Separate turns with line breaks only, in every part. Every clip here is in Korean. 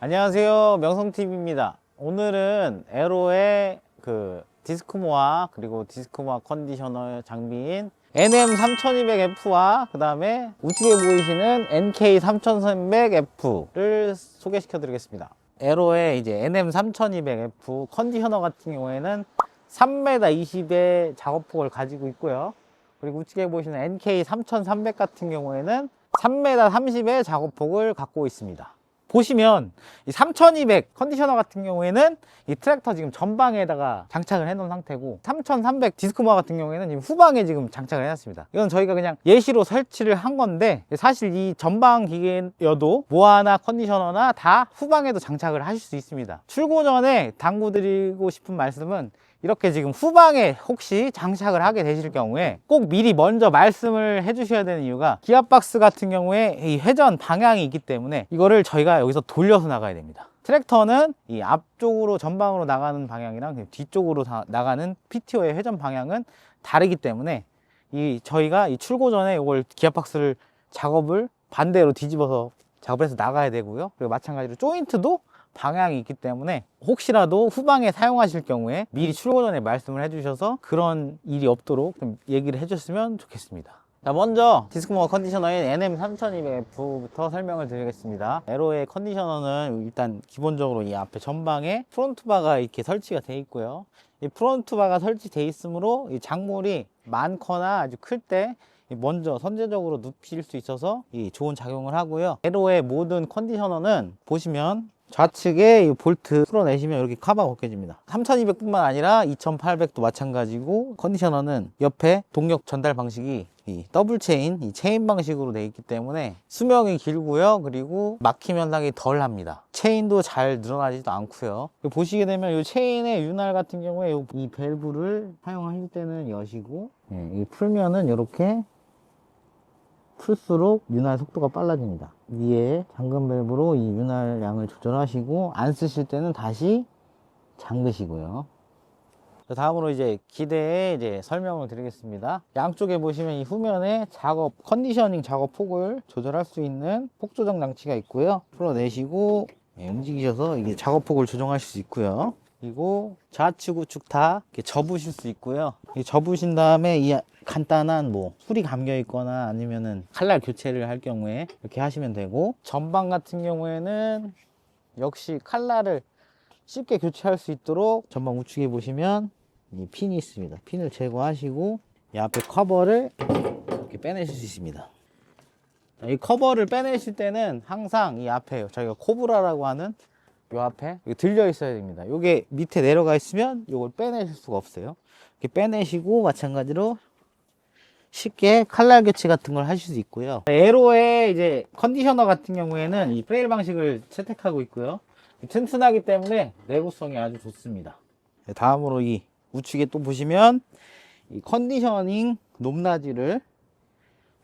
안녕하세요, 명성TV입니다. 오늘은 에로의 디스크모아 그리고 디스크모아 컨디셔너 장비인 NM3200F와 그 다음에 우측에 보이시는 NK3300F를 소개시켜 드리겠습니다. 에로의 이제 NM3200F 컨디셔너 같은 경우에는 3m 20의 작업폭을 가지고 있고요. 그리고 우측에 보시는 NK3300 같은 경우에는 3m 30의 작업폭을 갖고 있습니다. 보시면 이 3200 컨디셔너 같은 경우에는 이 트랙터 지금 전방에다가 장착을 해 놓은 상태고, 3300 디스크모아 같은 경우에는 지금 후방에 지금 장착을 해 놨습니다. 이건 저희가 그냥 예시로 설치를 한 건데, 사실 이 전방 기계여도 모아나 컨디셔너나 다 후방에도 장착을 하실 수 있습니다. 출고 전에 당부드리고 싶은 말씀은, 이렇게 지금 후방에 혹시 장착을 하게 되실 경우에 꼭 미리 먼저 말씀을 해 주셔야 되는 이유가, 기압박스 같은 경우에 이 회전 방향이 있기 때문에 이거를 저희가 여기서 돌려서 나가야 됩니다. 트랙터는 이 앞쪽으로 전방으로 나가는 방향이랑 뒤쪽으로 나가는 PTO의 회전 방향은 다르기 때문에 저희가 이 출고 전에 이걸 기압박스를 작업을 반대로 뒤집어서 작업을 해서 나가야 되고요. 그리고 마찬가지로 조인트도 방향이 있기 때문에 혹시라도 후방에 사용하실 경우에 미리 출고 전에 말씀을 해주셔서 그런 일이 없도록 좀 얘기를 해줬으면 좋겠습니다. 자, 먼저 디스크모아 컨디셔너인 NM3200F부터 설명을 드리겠습니다. 에로의 컨디셔너는 일단 기본적으로 이 앞에 전방에 프론트바가 이렇게 설치가 되어 있고요. 이 프론트바가 설치되어 있으므로 이 작물이 많거나 아주 클 때 먼저 선제적으로 눕힐 수 있어서 좋은 작용을 하고요. 에로의 모든 컨디셔너는 보시면 좌측에 이 볼트 풀어내시면 이렇게 카바가 벗겨집니다. 3200뿐만 아니라 2800도 마찬가지고, 컨디셔너는 옆에 동력 전달 방식이 이 더블 체인, 이 체인 방식으로 되어 있기 때문에 수명이 길고요. 그리고 막힘 현상이 덜 합니다. 체인도 잘 늘어나지도 않고요. 보시게 되면 이 체인의 윤활 같은 경우에 이 밸브를 사용하실 때는 여시고, 이 풀면은 이렇게 풀수록 윤활 속도가 빨라집니다. 위에 잠금 밸브로 이 윤활 양을 조절하시고, 안 쓰실 때는 다시 잠그시고요. 다음으로 이제 기대에 설명을 드리겠습니다. 양쪽에 보시면 이 후면에 컨디셔닝 작업 폭을 조절할 수 있는 폭 조정 장치가 있고요. 풀어내시고 움직이셔서 이게 작업 폭을 조정하실 수 있고요. 그리고 좌측 우측 다 이렇게 접으실 수 있고요. 접으신 다음에 이 간단한 풀이 감겨 있거나 아니면은 칼날 교체를 할 경우에 이렇게 하시면 되고, 전방 같은 경우에는 역시 칼날을 쉽게 교체할 수 있도록 전방 우측에 보시면 이 핀이 있습니다. 핀을 제거하시고 이 앞에 커버를 이렇게 빼내실 수 있습니다. 이 커버를 빼내실 때는 항상 이 앞에 저희가 코브라라고 하는 이 앞에 들려 있어야 됩니다. 이게 밑에 내려가 있으면 이걸 빼내실 수가 없어요. 이렇게 빼내시고 마찬가지로 쉽게 칼날 교체 같은 걸 하실 수 있고요. 에로의 컨디셔너 같은 경우에는 이 프레일 방식을 채택하고 있고요. 튼튼하기 때문에 내구성이 아주 좋습니다. 다음으로 이 우측에 또 보시면 이 컨디셔닝 높낮이를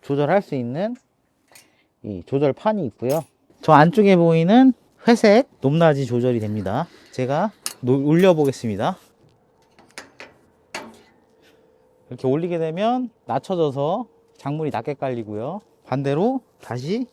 조절할 수 있는 이 조절판이 있고요. 저 안쪽에 보이는 회색 높낮이 조절이 됩니다. 제가 올려 보겠습니다. 이렇게 올리게 되면 낮춰져서 작물이 낮게 깔리고요. 반대로 다시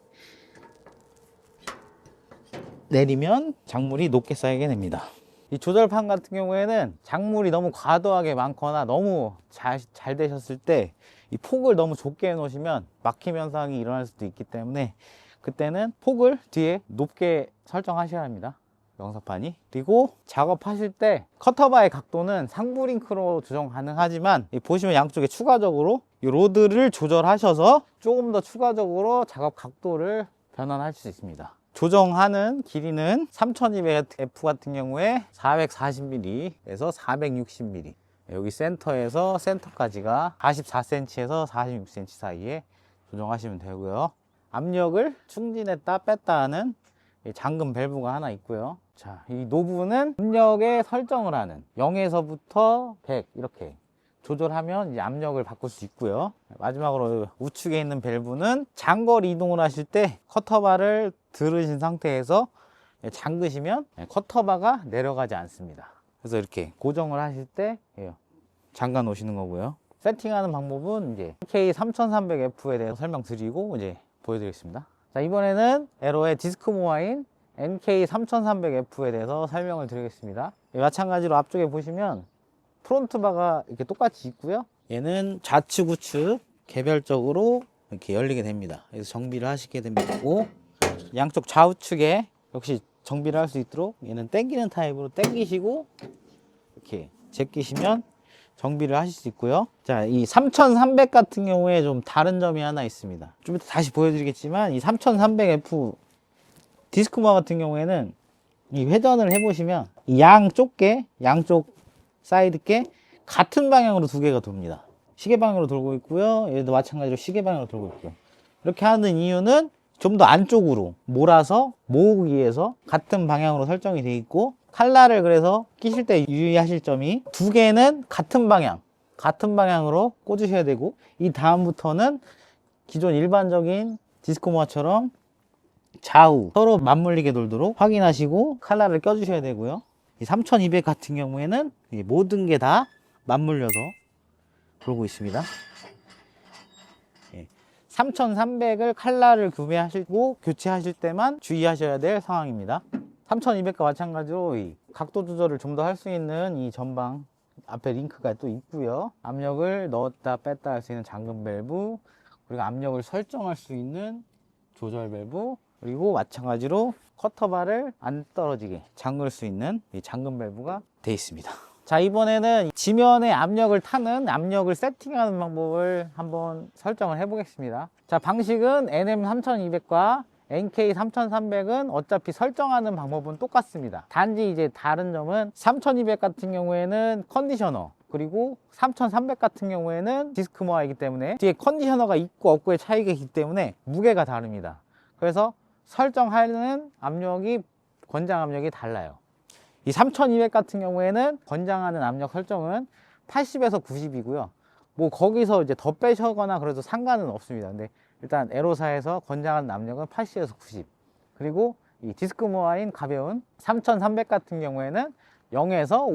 내리면 작물이 높게 쌓이게 됩니다. 이 조절판 같은 경우에는 작물이 너무 과도하게 많거나 너무 잘 되셨을 때 이 폭을 너무 좁게 해 놓으시면 막힘 현상이 일어날 수도 있기 때문에, 그때는 폭을 뒤에 높게 설정하셔야 합니다. 영사판이. 그리고 작업하실 때 커터바의 각도는 상부 링크로 조정 가능하지만, 보시면 양쪽에 추가적으로 이 로드를 조절하셔서 조금 더 추가적으로 작업 각도를 변환할 수 있습니다. 조정하는 길이는 3200F 같은 경우에 440mm에서 460mm, 여기 센터에서 센터까지가 44cm에서 46cm 사이에 조정하시면 되고요. 압력을 충진했다 뺐다 하는 잠금 밸브가 하나 있고요. 자, 이 노브는 압력에 설정을 하는 0에서부터 100 이렇게 조절하면 이제 압력을 바꿀 수 있고요. 마지막으로 우측에 있는 밸브는 장거리 이동을 하실 때 커터바를 들으신 상태에서 잠그시면 커터바가 내려가지 않습니다. 그래서 이렇게 고정을 하실 때 잠가 놓으시는 거고요. 세팅하는 방법은 이제 K3300F에 대해서 설명드리고 보여드리겠습니다. 자, 이번에는 에로의 디스크모아인 NK3300F에 대해서 설명을 드리겠습니다. 마찬가지로 앞쪽에 보시면 프론트바가 이렇게 똑같이 있고요. 얘는 좌측 우측 개별적으로 이렇게 열리게 됩니다. 그래서 정비를 하시게 됩니다. 양쪽 좌우측에 역시 정비를 할 수 있도록 얘는 당기는 타입으로 당기시고 이렇게 제끼시면 정비를 하실 수 있고요. 자, 이 3300 같은 경우에 좀 다른 점이 하나 있습니다. 좀 이따 다시 보여드리겠지만 이 3300F 디스크마 같은 경우에는 이 회전을 해보시면 이 양쪽 사이드께 같은 방향으로 두 개가 돕니다. 시계 방향으로 돌고 있고요. 얘도 마찬가지로 시계 방향으로 돌고 있고요. 이렇게 하는 이유는 좀 더 안쪽으로 몰아서 모으기 위해서 같은 방향으로 설정이 되어 있고, 칼날을 그래서 끼실 때 유의하실 점이 두 개는 같은 방향으로 꽂으셔야 되고, 이 다음부터는 기존 일반적인 디스코모아처럼 좌우 서로 맞물리게 돌도록 확인하시고 칼날을 껴주셔야 되고요. 이 3200 같은 경우에는 모든 게 다 맞물려서 돌고 있습니다. 3300을 칼날을 구매하시고 교체하실 때만 주의하셔야 될 상황입니다. 3200과 마찬가지로 이 각도 조절을 좀 더 할 수 있는 이 전방 앞에 링크가 또 있고요. 압력을 넣었다 뺐다 할 수 있는 잠금 밸브, 그리고 압력을 설정할 수 있는 조절 밸브, 그리고 마찬가지로 커터바를 안 떨어지게 잠글 수 있는 이 잠금 밸브가 되어 있습니다. 자, 이번에는 지면에 압력을 타는 압력을 세팅하는 방법을 한번 설정을 해 보겠습니다. 자, 방식은 NM3200과 NK3300은 어차피 설정하는 방법은 똑같습니다. 단지 이제 다른 점은 3200 같은 경우에는 컨디셔너, 그리고 3300 같은 경우에는 디스크모아이기 때문에 뒤에 컨디셔너가 있고 없고의 차이가 있기 때문에 무게가 다릅니다. 그래서 설정하는 압력이, 권장 압력이 달라요. 이 3200 같은 경우에는 권장하는 압력 설정은 80에서 90이고요. 뭐 거기서 이제 더 빼셔거나 그래도 상관은 없습니다. 근데 일단 에로사에서 권장하는 압력은 80에서 90. 그리고 이 디스크모아인 가벼운 3300 같은 경우에는 0에서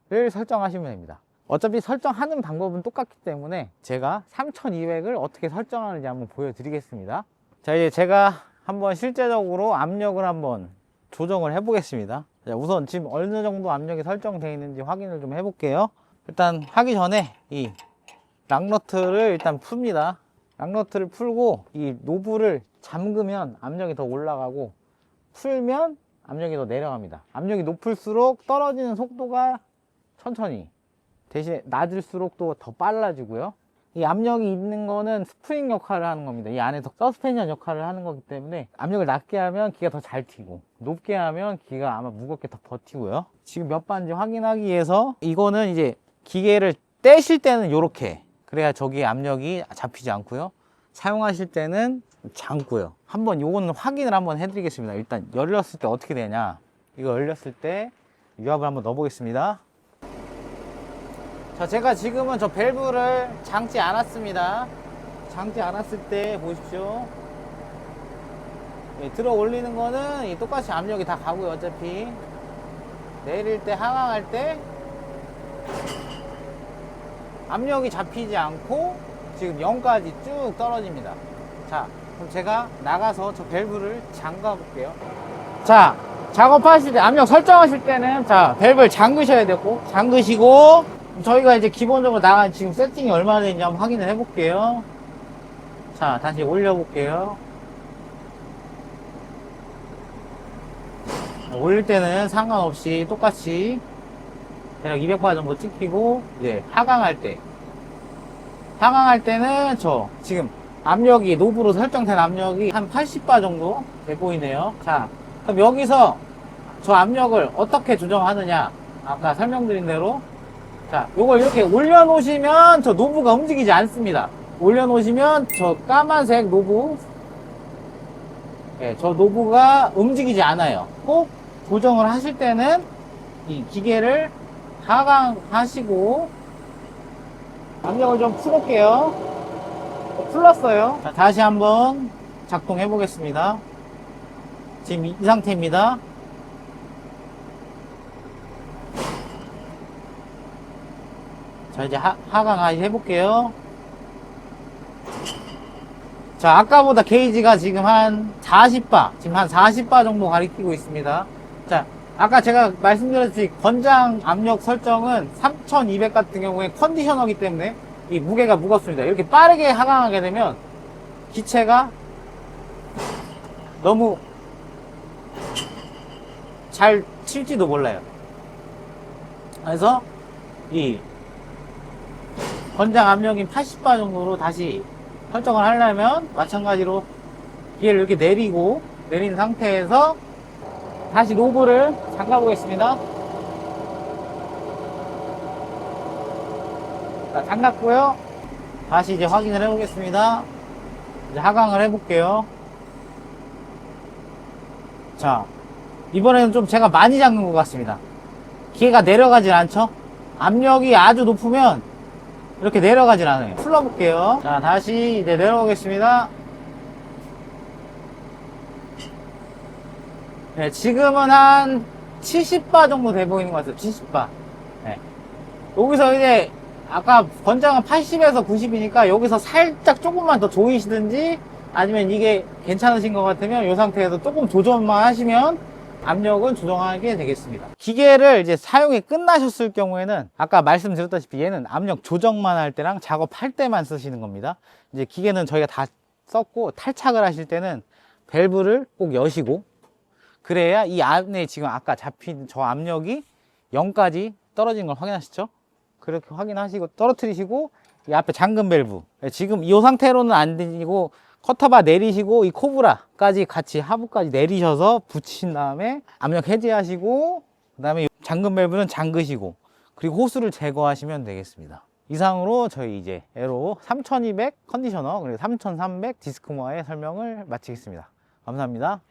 50바를 설정하시면 됩니다. 어차피 설정하는 방법은 똑같기 때문에 제가 3200을 어떻게 설정하는지 한번 보여드리겠습니다. 자, 이제 제가 한번 실제적으로 압력을 한번 조정을 해 보겠습니다. 자, 우선 지금 어느 정도 압력이 설정되어 있는지 확인을 좀 해볼게요. 일단 하기 전에 이 락너트를 일단 풉니다. 락너트를 풀고 이 노브를 잠그면 압력이 더 올라가고, 풀면 압력이 더 내려갑니다. 압력이 높을수록 떨어지는 속도가 천천히, 대신에 낮을수록 또 더 빨라지고요. 이 압력이 있는 거는 스프링 역할을 하는 겁니다. 이 안에서 서스펜션 역할을 하는 거기 때문에 압력을 낮게 하면 기가 더 잘 튀고, 높게 하면 기가 아마 무겁게 더 버티고요. 지금 몇 바인지 확인하기 위해서 이거는 이제 기계를 떼실 때는 이렇게, 그래야 저기 압력이 잡히지 않고요. 사용하실 때는 잠고요. 한번 요거는 확인을 한번 해드리겠습니다. 일단 열렸을 때 어떻게 되냐, 이거 열렸을 때 유압을 한번 넣어 보겠습니다. 자, 제가 지금은 저 밸브를 잠지 않았습니다. 잠지 않았을 때 보십시오. 들어 올리는 거는 똑같이 압력이 다 가고요. 어차피 내릴 때, 하강할 때 압력이 잡히지 않고 지금 0까지 쭉 떨어집니다. 자, 그럼 제가 나가서 저 밸브를 잠가 볼게요. 자, 작업하실 때, 압력 설정하실 때는 자, 밸브를 잠그셔야 되고, 잠그시고, 저희가 이제 기본적으로 나간 지금 세팅이 얼마나 되는지 한번 확인을 해 볼게요. 자, 다시 올려 볼게요. 올릴 때는 상관없이 똑같이 대략 200바 정도 찍히고, 이제 하강할 때는 저 지금 압력이, 노브로 설정된 압력이 한 80바 정도 돼 보이네요. 자, 그럼 여기서 저 압력을 어떻게 조정하느냐, 아까 설명드린 대로, 자, 요걸 이렇게 올려놓으시면 저 노브가 움직이지 않습니다. 올려놓으시면 저 까만색 노브, 저 노브가 움직이지 않아요. 꼭 조정을 하실 때는 이 기계를 하강하시고, 압력을 좀 풀어볼게요. 풀었어요. 자, 다시 한번 작동해 보겠습니다. 지금 이 상태입니다. 자, 이제 하강 해볼게요. 자, 아까보다 게이지가 지금 한 40바, 지금 한 40바 정도 가리키고 있습니다. 자, 아까 제가 말씀드렸듯이 권장 압력 설정은 3200 같은 경우에 컨디셔너기 때문에 이 무게가 무겁습니다. 이렇게 빠르게 하강하게 되면 기체가 너무 잘 칠지도 몰라요. 그래서 이 권장 압력인 80바 정도로 다시 설정을 하려면 마찬가지로 기계를 이렇게 내린 상태에서 다시 노브를 잠가 보겠습니다. 자, 잠갔고요. 다시 이제 확인을 해 보겠습니다. 이제 하강을 해 볼게요. 자, 이번에는 좀 제가 많이 잠근 것 같습니다. 기계가 내려가질 않죠? 압력이 아주 높으면 이렇게 내려가질 않아요. 풀러볼게요. 자, 다시 이제 내려오겠습니다. 네, 지금은 한 70바 정도 돼 보이는 것 같아요. 70바. 네. 여기서 이제 아까 권장은 80에서 90이니까 여기서 살짝 조금만 더 조이시든지 아니면 이게 괜찮으신 것 같으면 이 상태에서 조금 조정만 하시면 압력은 조정하게 되겠습니다. 기계를 이제 사용이 끝나셨을 경우에는 아까 말씀드렸다시피 얘는 압력 조정만 할 때랑 작업할 때만 쓰시는 겁니다. 이제 기계는 저희가 다 썼고 탈착을 하실 때는 밸브를 꼭 여시고 그래야 이 안에 지금 아까 잡힌 저 압력이 0까지 떨어지는 걸 확인하시죠? 그렇게 확인하시고 떨어뜨리시고 이 앞에 잠금 밸브 지금 이 상태로는 안 되고 커터바 내리시고 이 코브라까지 같이 하부까지 내리셔서 붙이신 다음에 압력 해제하시고 그 다음에 잠금 밸브는 잠그시고 그리고 호스를 제거하시면 되겠습니다. 이상으로 저희 이제 에로 3200 컨디셔너 그리고 3300 디스크모아의 설명을 마치겠습니다. 감사합니다.